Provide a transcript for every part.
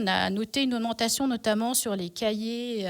a noté une augmentation notamment sur les cahiers.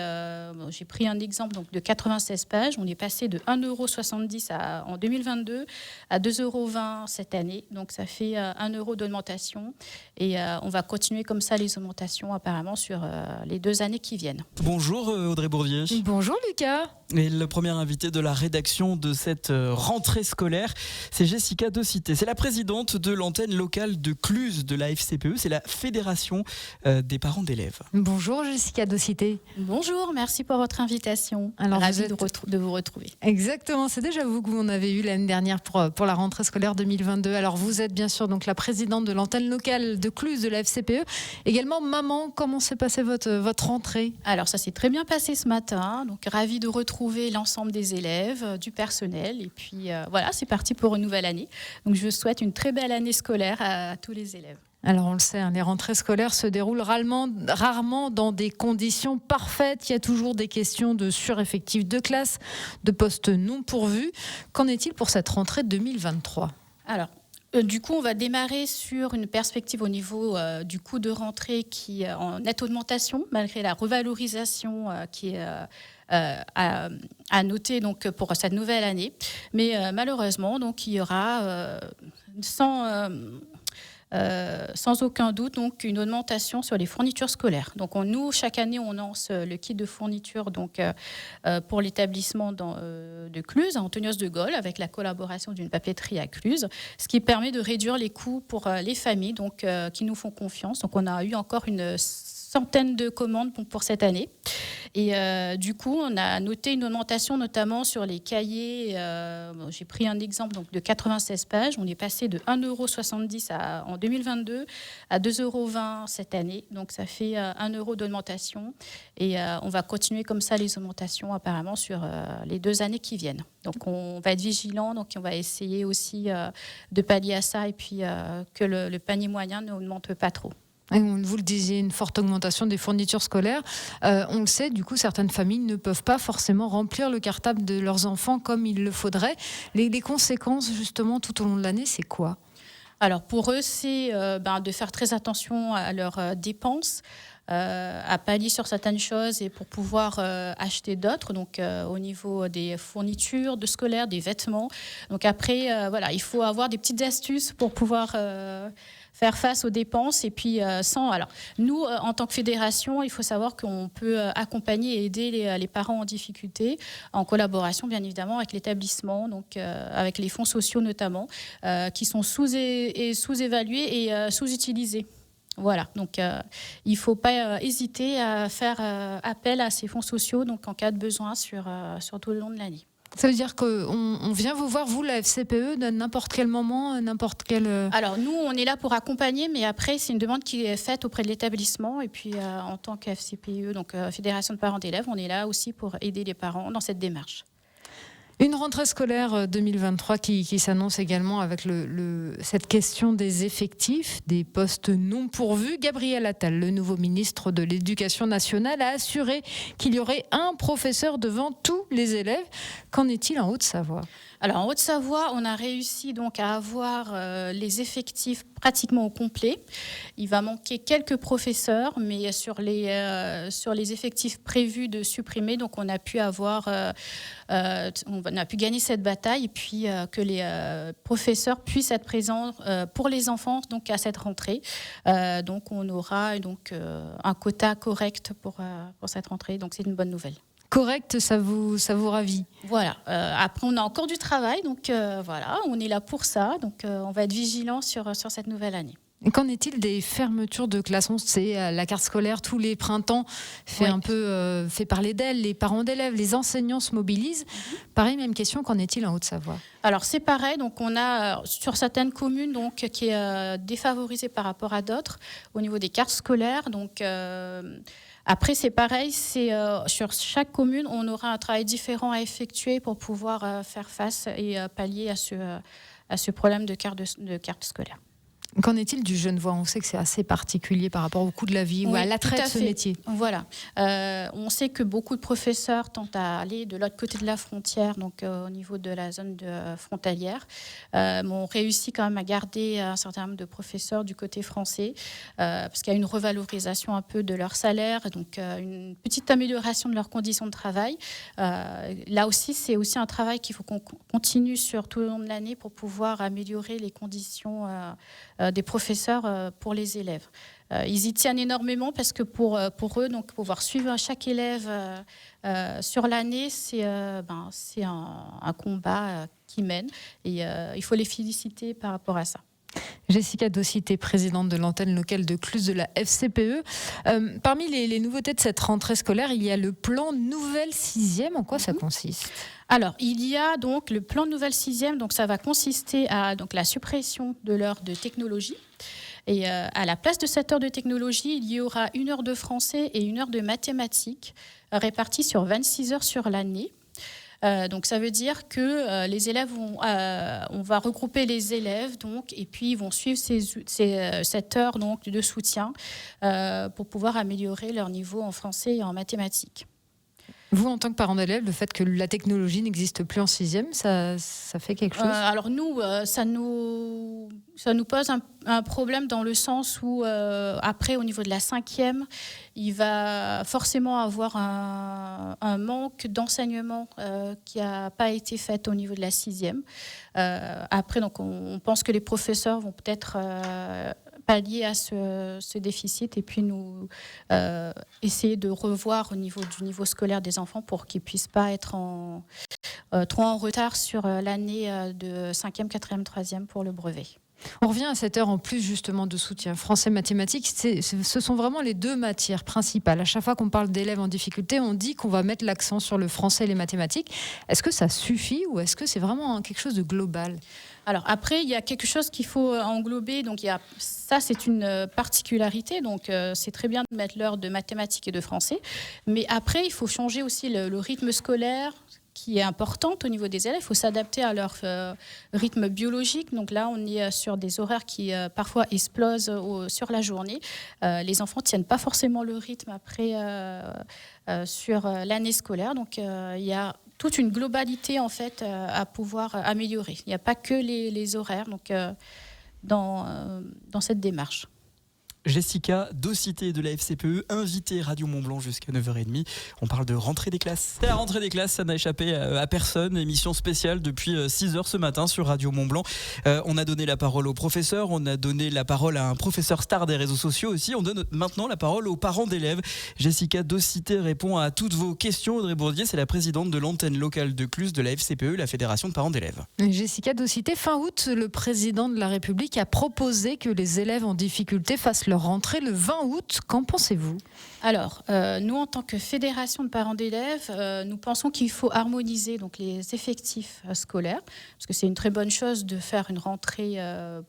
J'ai pris un exemple donc, de 96 pages. On est passé de 1,70 € en 2022 à 2,20 € cette année. Donc ça fait 1 € d'augmentation. Et on va continuer comme ça les augmentations apparemment sur les 2 années qui viennent. Bonjour Audrey Bourdier. Bonjour Lucas. Et le premier invité de la rédaction de cette rentrée scolaire, c'est Jessica Docité. C'est la présidente de l'antenne locale de Cluses de la FCPE, c'est la Fédération des parents d'élèves. Bonjour Jessica Docité. Bonjour, merci pour votre invitation. Alors Ravie de vous retrouver. Exactement, c'est déjà vous que vous en avez eu l'année dernière pour la rentrée scolaire 2022. Alors vous êtes bien sûr donc la présidente de l'antenne locale de Cluses de la FCPE. Également maman, comment s'est passée votre rentrée ? Alors ça s'est très bien passé ce matin, donc ravie de retrouver l'ensemble des élèves, du personnel et puis voilà, c'est parti pour une nouvelle année. Donc je souhaite une très belle année scolaire à tous les élèves. Alors on le sait, les rentrées scolaires se déroulent rarement dans des conditions parfaites. Il y a toujours des questions de sureffectif de classe, de postes non pourvus. Qu'en est-il pour cette rentrée 2023 ? Alors, du coup, on va démarrer sur une perspective au niveau du coût de rentrée qui est en nette augmentation, malgré la revalorisation qui est à noter donc, pour cette nouvelle année. Mais malheureusement, donc, il y aura sans aucun doute donc une augmentation sur les fournitures scolaires. Donc nous chaque année on lance le kit de fourniture donc pour l'établissement de Cluses à Antonios-de-Gaulle avec la collaboration d'une papeterie à Cluses, ce qui permet de réduire les coûts pour les familles donc qui nous font confiance. Donc on a eu encore une centaine de commandes pour cette année. Et du coup, on a noté une augmentation notamment sur les cahiers. J'ai pris un exemple donc, de 96 pages. On est passé de 1,70 € en 2022 à 2,20 € cette année. Donc ça fait 1 € d'augmentation. Et on va continuer comme ça les augmentations apparemment sur les 2 années qui viennent. Donc on va être vigilant. Donc on va essayer aussi de pallier à ça et puis que le panier moyen ne augmente pas trop. Et vous le disiez, une forte augmentation des fournitures scolaires. On le sait, du coup, certaines familles ne peuvent pas forcément remplir le cartable de leurs enfants comme il le faudrait. Les conséquences, justement, tout au long de l'année, c'est quoi ? Alors, pour eux, c'est de faire très attention à leurs dépenses, à pallier sur certaines choses et pour pouvoir acheter d'autres, donc au niveau des fournitures de scolaires, des vêtements. Donc après, voilà, il faut avoir des petites astuces pour pouvoir faire face aux dépenses et puis sans. Alors nous, en tant que fédération, il faut savoir qu'on peut accompagner et aider les parents en difficulté, en collaboration bien évidemment avec l'établissement, donc avec les fonds sociaux notamment, qui sont sous-évalués et sous-utilisés. Voilà, donc il ne faut pas hésiter à faire appel à ces fonds sociaux donc en cas de besoin sur tout le long de l'année. Ça veut dire qu'on vient vous voir, vous, la FCPE, à n'importe quel moment, n'importe quel... Alors, nous, on est là pour accompagner, mais après, c'est une demande qui est faite auprès de l'établissement. Et puis, en tant que FCPE, donc Fédération de parents d'élèves, on est là aussi pour aider les parents dans cette démarche. Une rentrée scolaire 2023 qui s'annonce également avec cette question des effectifs, des postes non pourvus. Gabriel Attal, le nouveau ministre de l'Éducation nationale, a assuré qu'il y aurait un professeur devant tous les élèves. Qu'en est-il en Haute-Savoie ? Alors, en Haute-Savoie, on a réussi donc à avoir les effectifs pratiquement au complet. Il va manquer quelques professeurs, mais sur les effectifs prévus de supprimer, donc on a pu gagner cette bataille et puis que les professeurs puissent être présents pour les enfants donc à cette rentrée. Donc on aura donc un quota correct pour cette rentrée. Donc c'est une bonne nouvelle. Correct, ça vous ravit. Voilà. Après, on a encore du travail, donc voilà, on est là pour ça. Donc, on va être vigilant sur cette nouvelle année. Et qu'en est-il des fermetures de classes ? On sait, la carte scolaire tous les printemps fait parler d'elle. Les parents d'élèves, les enseignants se mobilisent. Pareil, même question. Qu'en est-il en Haute-Savoie ? Alors c'est pareil. Donc on a sur certaines communes donc qui est défavorisée par rapport à d'autres au niveau des cartes scolaires. Donc après, c'est pareil, sur chaque commune, on aura un travail différent à effectuer pour pouvoir faire face et pallier à ce problème de carte scolaire. Qu'en est-il du Genevois ? On sait que c'est assez particulier par rapport au coût de la vie ou à l'attrait de ce métier. Voilà. On sait que beaucoup de professeurs tentent à aller de l'autre côté de la frontière, donc au niveau de la zone frontalière. On réussit quand même à garder un certain nombre de professeurs du côté français, parce qu'il y a une revalorisation un peu de leur salaire, donc une petite amélioration de leurs conditions de travail. Là aussi, c'est aussi un travail qu'il faut qu'on continue sur tout le long de l'année pour pouvoir améliorer les conditions des professeurs pour les élèves. Ils y tiennent énormément parce que pour eux, donc, pouvoir suivre chaque élève sur l'année, c'est un combat qu'ils mènent et il faut les féliciter par rapport à ça. Jessica Docité, présidente de l'antenne locale de Cluses de la FCPE. Parmi les nouveautés de cette rentrée scolaire, il y a le plan Nouvelle Sixième. En quoi ça consiste ? Alors, il y a donc le plan Nouvelle Sixième. Donc, ça va consister à la suppression de l'heure de technologie. Et à la place de cette heure de technologie, il y aura 1 heure de français et 1 heure de mathématiques réparties sur 26 heures sur l'année. Donc ça veut dire que les élèves on va regrouper les élèves donc, et puis ils vont suivre cette heure donc, de soutien pour pouvoir améliorer leur niveau en français et en mathématiques. Vous, en tant que parent d'élève, le fait que la technologie n'existe plus en 6e, ça fait quelque chose ? Alors nous, ça nous pose un problème dans le sens où, après, au niveau de la 5e, il va forcément avoir un manque d'enseignement qui n'a pas été fait au niveau de la 6e. Après, donc, on pense que les professeurs vont peut-être pallier à ce déficit et puis nous essayer de revoir au niveau du niveau scolaire des enfants pour qu'ils ne puissent pas être trop en retard sur l'année de 5e, 4e, 3e pour le brevet. On revient à cette heure en plus justement de soutien français mathématiques. Ce sont vraiment les 2 matières principales. À chaque fois qu'on parle d'élèves en difficulté, on dit qu'on va mettre l'accent sur le français et les mathématiques. Est-ce que ça suffit ou est-ce que c'est vraiment quelque chose de global ? Alors après, il y a quelque chose qu'il faut englober. Donc ça, c'est une particularité. Donc c'est très bien de mettre l'heure de mathématiques et de français. Mais après, il faut changer aussi le rythme scolaire, qui est importante au niveau des élèves. Il faut s'adapter à leur rythme biologique. Donc là, on est sur des horaires qui parfois explosent sur la journée. Les enfants ne tiennent pas forcément le rythme après sur l'année scolaire. Donc il y a toute une globalité en fait à pouvoir améliorer. Il n'y a pas que les horaires donc, dans cette démarche. Jessica Docité de la FCPE, invitée Radio Mont-Blanc jusqu'à 9h30. On parle de rentrée des classes. C'est la rentrée des classes, ça n'a échappé à personne. Émission spéciale depuis 6h ce matin sur Radio Mont-Blanc. On a donné la parole aux professeurs, on a donné la parole à un professeur star des réseaux sociaux aussi. On donne maintenant la parole aux parents d'élèves. Jessica Docité répond à toutes vos questions. Audrey Bourdier, c'est la présidente de l'antenne locale de Cluses de la FCPE, la Fédération de parents d'élèves. Jessica Docité, fin août, le président de la République a proposé que les élèves en difficulté fassent leur rentrée le 20 août. Qu'en pensez-vous ? Alors, nous, en tant que fédération de parents d'élèves, nous pensons qu'il faut harmoniser donc, les effectifs scolaires, parce que c'est une très bonne chose de faire une rentrée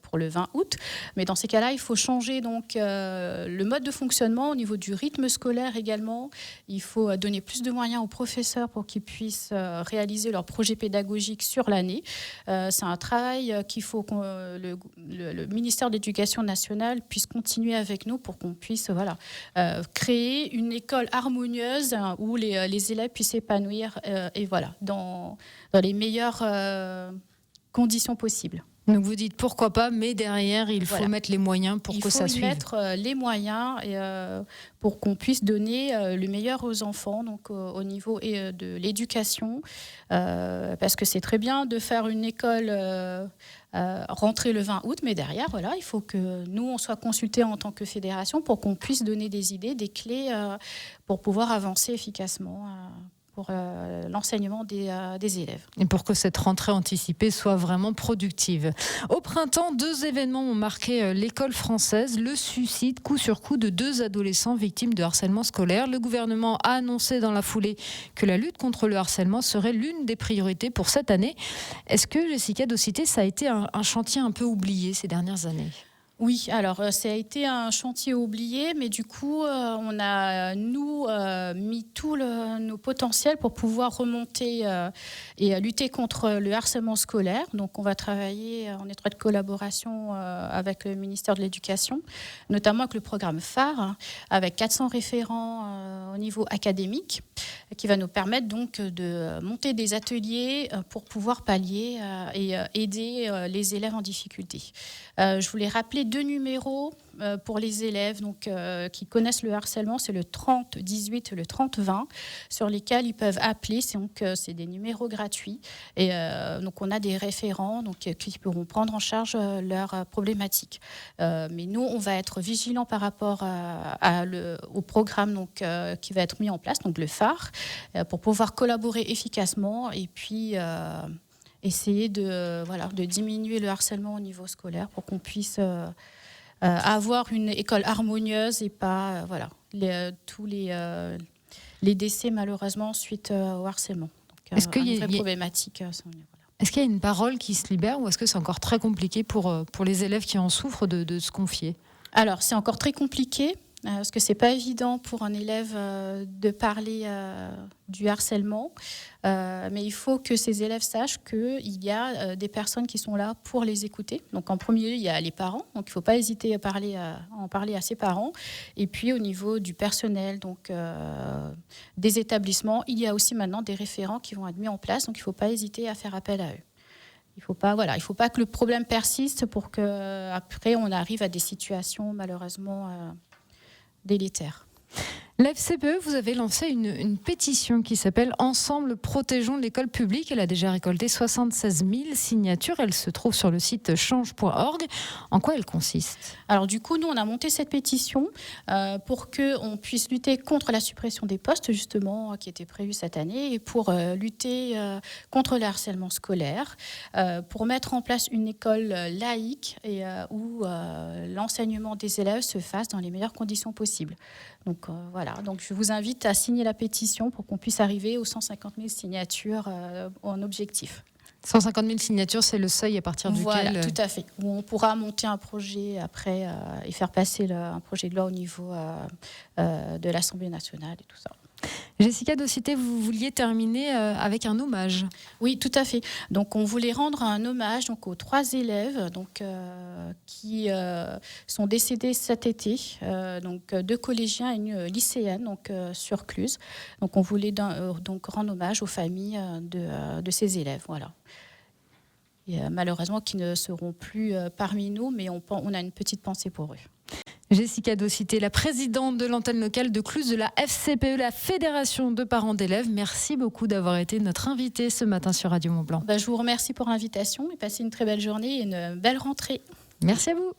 pour le 20 août. Mais dans ces cas-là, il faut changer donc, le mode de fonctionnement au niveau du rythme scolaire également. Il faut donner plus de moyens aux professeurs pour qu'ils puissent réaliser leurs projets pédagogiques sur l'année. C'est un travail qu'il faut que le ministère de l'Éducation nationale puisse continuer avec nous pour qu'on puisse créer une école harmonieuse où les élèves puissent s'épanouir et voilà, dans les meilleures conditions possibles. Donc vous dites pourquoi pas, mais derrière il faut mettre les moyens pour que ça suive. Il faut mettre les moyens pour qu'on puisse donner le meilleur aux enfants, donc au niveau de l'éducation, parce que c'est très bien de faire une école rentrée le 20 août, mais derrière, voilà, il faut que nous on soit consultés en tant que fédération pour qu'on puisse donner des idées, des clés pour pouvoir avancer efficacement. Pour l'enseignement des élèves. Et pour que cette rentrée anticipée soit vraiment productive. Au printemps, 2 événements ont marqué l'école française. Le suicide coup sur coup de 2 adolescents victimes de harcèlement scolaire. Le gouvernement a annoncé dans la foulée que la lutte contre le harcèlement serait l'une des priorités pour cette année. Est-ce que, Jessica Docité, ça a été un chantier un peu oublié ces dernières années ? Oui, alors ça a été un chantier oublié, mais du coup, on a, mis tous nos potentiels pour pouvoir remonter et lutter contre le harcèlement scolaire. Donc, on va travailler en étroite collaboration avec le ministère de l'Éducation, notamment avec le programme phare, hein, avec 400 référents au niveau académique, qui va nous permettre donc de monter des ateliers pour pouvoir pallier et aider les élèves en difficulté. Je voulais rappeler 2 numéros pour les élèves donc, qui connaissent le harcèlement, c'est le 30-18 et le 30-20, sur lesquels ils peuvent appeler. C'est des numéros gratuits. Et donc, on a des référents donc, qui pourront prendre en charge leurs problématiques. Mais nous, on va être vigilants par rapport au programme donc, qui va être mis en place, donc le phare, pour pouvoir collaborer efficacement et puis essayer de diminuer le harcèlement au niveau scolaire pour qu'on puisse avoir une école harmonieuse et pas tous les décès malheureusement suite au harcèlement. Donc, est-ce qu'il y a une vraie problématique. Est-ce qu'il y a une parole qui se libère ou est-ce que c'est encore très compliqué pour les élèves qui en souffrent de se confier ? Alors, c'est encore très compliqué. Parce que c'est pas évident pour un élève de parler du harcèlement, mais il faut que ces élèves sachent qu'il y a des personnes qui sont là pour les écouter. Donc en premier lieu, il y a les parents, donc il ne faut pas hésiter à en parler à ses parents. Et puis au niveau du personnel, donc des établissements, il y a aussi maintenant des référents qui vont être mis en place, donc il ne faut pas hésiter à faire appel à eux. Il ne faut pas que le problème persiste pour qu'après on arrive à des situations malheureusement délétère. La FCPE, vous avez lancé une pétition qui s'appelle « Ensemble, protégeons l'école publique ». Elle a déjà récolté 76 000 signatures. Elle se trouve sur le site change.org. En quoi elle consiste ? Alors du coup, nous, on a monté cette pétition pour qu'on puisse lutter contre la suppression des postes, justement, qui était prévue cette année, et pour lutter contre le harcèlement scolaire, pour mettre en place une école laïque et où l'enseignement des élèves se fasse dans les meilleures conditions possibles. Donc voilà, donc je vous invite à signer la pétition pour qu'on puisse arriver aux 150 000 signatures en objectif. 150 000 signatures, c'est le seuil à partir duquel... Voilà, tout à fait. Où on pourra monter un projet après et faire passer un projet de loi au niveau de l'Assemblée nationale et tout ça. Jessica Docité, vous vouliez terminer avec un hommage. Oui, tout à fait. Donc, on voulait rendre un hommage donc, aux 3 élèves qui sont décédés cet été, donc 2 collégiens et une lycéenne donc, sur Cluses. Donc, on voulait donc rendre hommage aux familles de ces élèves. Voilà. Et, malheureusement, qui ne seront plus parmi nous, mais on a une petite pensée pour eux. Jessica Docité, la présidente de l'antenne locale de Cluses de la FCPE, la Fédération de parents d'élèves. Merci beaucoup d'avoir été notre invitée ce matin sur Radio Mont-Blanc. Je vous remercie pour l'invitation et passez une très belle journée et une belle rentrée. Merci à vous.